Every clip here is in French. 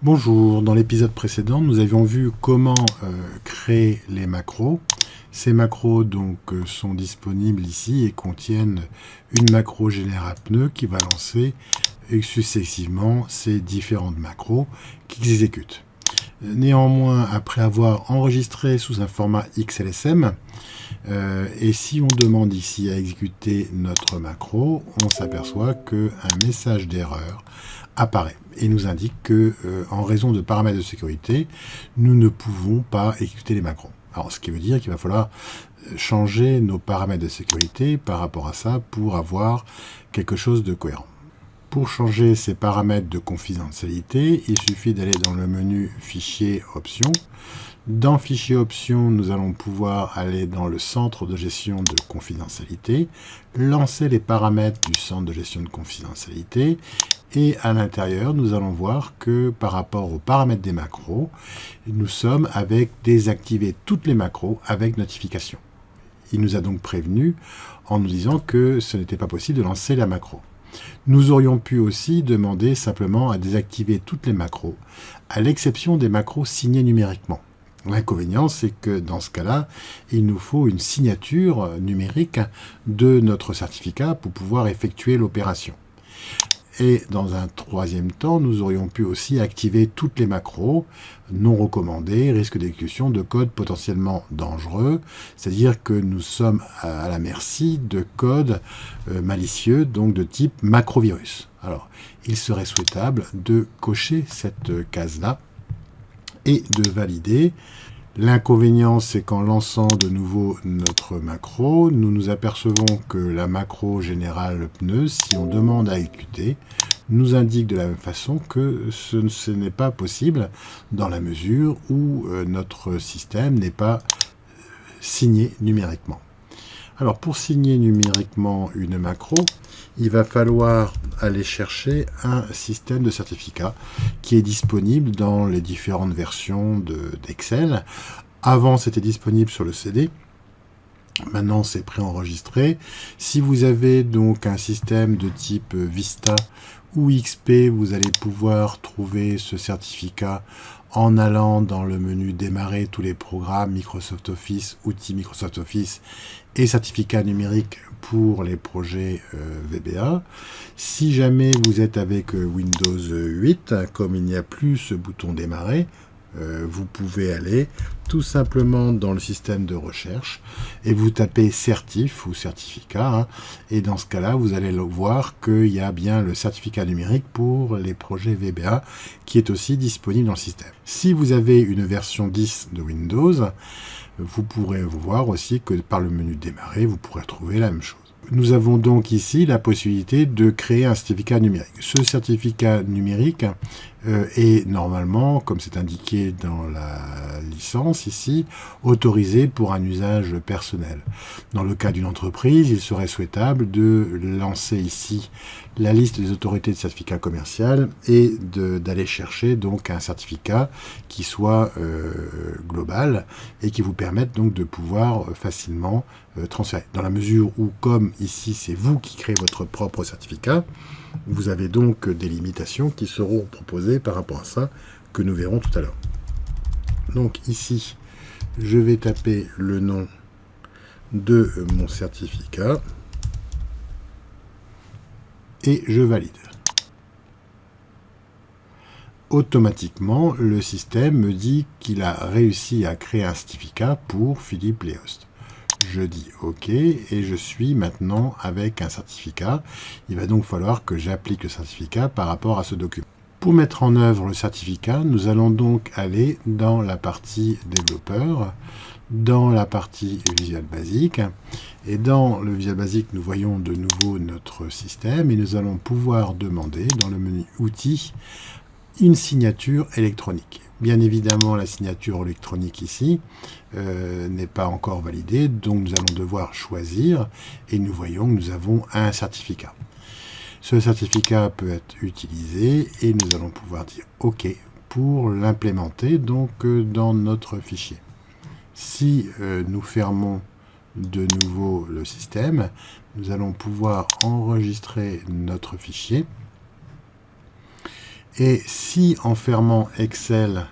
Bonjour, dans l'épisode précédent, nous avions vu comment créer les macros. Ces macros sont disponibles ici et contiennent une macro générale pneu qui va lancer successivement ces différentes macros qui exécutent. Néanmoins, après avoir enregistré sous un format XLSM, et si on demande ici à exécuter notre macro, on s'aperçoit qu'un message d'erreur apparaît et nous indique que, en raison de paramètres de sécurité, nous ne pouvons pas exécuter les macros. Alors, ce qui veut dire qu'il va falloir changer nos paramètres de sécurité par rapport à ça pour avoir quelque chose de cohérent. Pour changer ces paramètres de confidentialité, il suffit d'aller dans le menu Fichier Options. Dans Fichier Options, nous allons pouvoir aller dans le centre de gestion de confidentialité, lancer les paramètres du centre de gestion de confidentialité, et à l'intérieur, nous allons voir que par rapport aux paramètres des macros, nous sommes avec désactiver toutes les macros avec notification. Il nous a donc prévenu en nous disant que ce n'était pas possible de lancer la macro. Nous aurions pu aussi demander simplement à désactiver toutes les macros, à l'exception des macros signés numériquement. L'inconvénient, c'est que dans ce cas-là, il nous faut une signature numérique de notre certificat pour pouvoir effectuer l'opération. Et dans un troisième temps, nous aurions pu aussi activer toutes les macros non recommandées, risque d'exécution de code potentiellement dangereux, c'est-à-dire que nous sommes à la merci de codes malicieux, donc de type macrovirus. Alors, il serait souhaitable de cocher cette case-là et de valider. L'inconvénient, c'est qu'en lançant de nouveau notre macro, nous nous apercevons que la macro générale pneu, si on demande à exécuter, nous indique de la même façon que ce n'est pas possible dans la mesure où notre système n'est pas signé numériquement. Alors pour signer numériquement une macro, il va falloir aller chercher un système de certificat qui est disponible dans les différentes versions d'Excel. Avant, c'était disponible sur le CD. Maintenant, c'est préenregistré. Si vous avez donc un système de type Vista ou XP, vous allez pouvoir trouver ce certificat en allant dans le menu Démarrer tous les programmes Microsoft Office, outils Microsoft Office et certificats numériques pour les projets VBA. Si jamais vous êtes avec Windows 8, comme il n'y a plus ce bouton Démarrer, vous pouvez aller tout simplement dans le système de recherche et vous tapez certif ou certificat, et dans ce cas-là, vous allez voir qu'il y a bien le certificat numérique pour les projets VBA qui est aussi disponible dans le système. Si vous avez une version 10 de Windows, vous pourrez voir aussi que par le menu démarrer, vous pourrez trouver la même chose. Nous avons donc ici la possibilité de créer un certificat numérique. Ce certificat numérique est normalement, comme c'est indiqué dans la licence ici, autorisé pour un usage personnel. Dans le cas d'une entreprise, il serait souhaitable de lancer ici la liste des autorités de certificat commercial et d'aller chercher donc un certificat qui soit global et qui vous permette donc de pouvoir facilement transférer. Dans la mesure où, comme ici c'est vous qui créez votre propre certificat, vous avez donc des limitations qui seront proposées par rapport à ça, que nous verrons tout à l'heure. Donc ici, je vais taper le nom de mon certificat et je valide. Automatiquement, le système me dit qu'il a réussi à créer un certificat pour Philippe Léost. Je dis OK et je suis maintenant avec un certificat. Il va donc falloir que j'applique le certificat par rapport à ce document. Pour mettre en œuvre le certificat, nous allons donc aller dans la partie développeur, dans la partie Visual Basic. Et dans le Visual Basic, nous voyons de nouveau notre système et nous allons pouvoir demander dans le menu Outils une signature électronique. Bien évidemment, la signature électronique ici n'est pas encore validée, donc nous allons devoir choisir et nous voyons que nous avons un certificat. Ce certificat peut être utilisé et nous allons pouvoir dire OK pour l'implémenter donc dans notre fichier. Si nous fermons de nouveau le système, nous allons pouvoir enregistrer notre fichier. Et si en fermant Excel,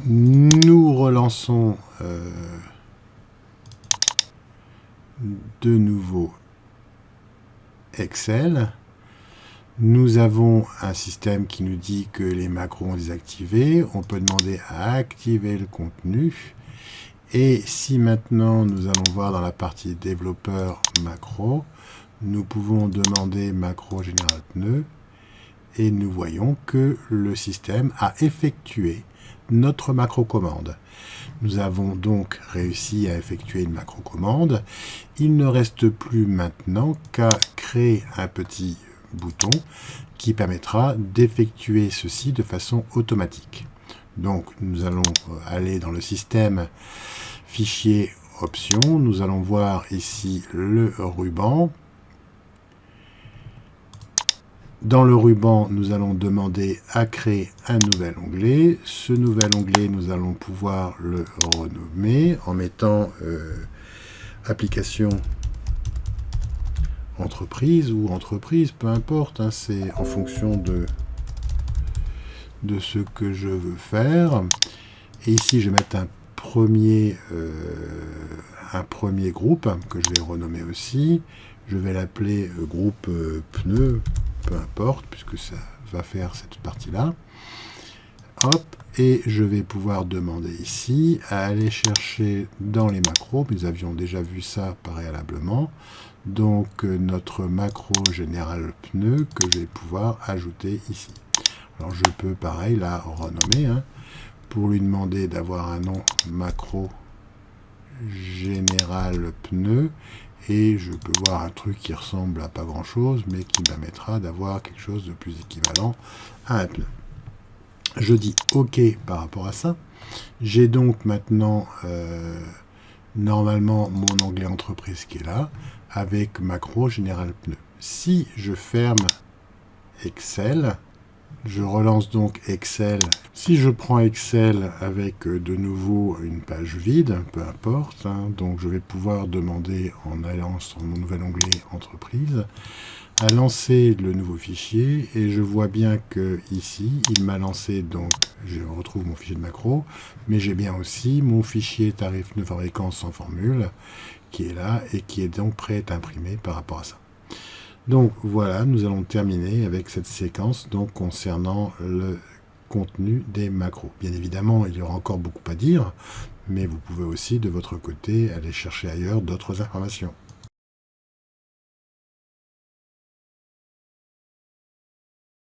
nous relançons de nouveau Excel, nous avons un système qui nous dit que les macros ont désactivé. On peut demander à activer le contenu. Et si maintenant nous allons voir dans la partie développeur macro, nous pouvons demander macro général pneu et nous voyons que le système a effectué notre macro commande. Nous avons donc réussi à effectuer une macro commande. Il ne reste plus maintenant qu'à créer un petit bouton qui permettra d'effectuer ceci de façon automatique. Donc nous allons aller dans le système fichier options, nous allons voir ici le ruban. Dans le ruban, nous allons demander à créer un nouvel onglet. Ce nouvel onglet, nous allons pouvoir le renommer en mettant application entreprise ou entreprise, peu importe, hein, c'est en fonction de ce que je veux faire. Et ici, je vais mettre un premier groupe que je vais renommer aussi. Je vais l'appeler groupe pneu, peu importe, puisque ça va faire cette partie-là. Hop, et je vais pouvoir demander ici à aller chercher dans les macros. Nous avions déjà vu ça préalablement. Donc notre macro général pneu que je vais pouvoir ajouter ici. Alors je peux pareil la renommer, hein, pour lui demander d'avoir un nom macro général pneu. Et je peux voir un truc qui ressemble à pas grand chose, mais qui me permettra d'avoir quelque chose de plus équivalent à un pneu. Je dis OK par rapport à ça. J'ai donc maintenant normalement mon onglet entreprise qui est là, avec macro général pneu. Si je ferme Excel, je relance donc Excel. Si je prends Excel avec de nouveau une page vide, peu importe, hein, donc je vais pouvoir demander en allant sur mon nouvel onglet entreprise à lancer le nouveau fichier et je vois bien que ici il m'a lancé, donc je retrouve mon fichier de macro, mais j'ai bien aussi mon fichier tarif de fabricant sans formule qui est là et qui est donc prêt à imprimer par rapport à ça. Donc voilà, nous allons terminer avec cette séquence donc concernant le contenu des macros. Bien évidemment, il y aura encore beaucoup à dire, mais vous pouvez aussi de votre côté aller chercher ailleurs d'autres informations.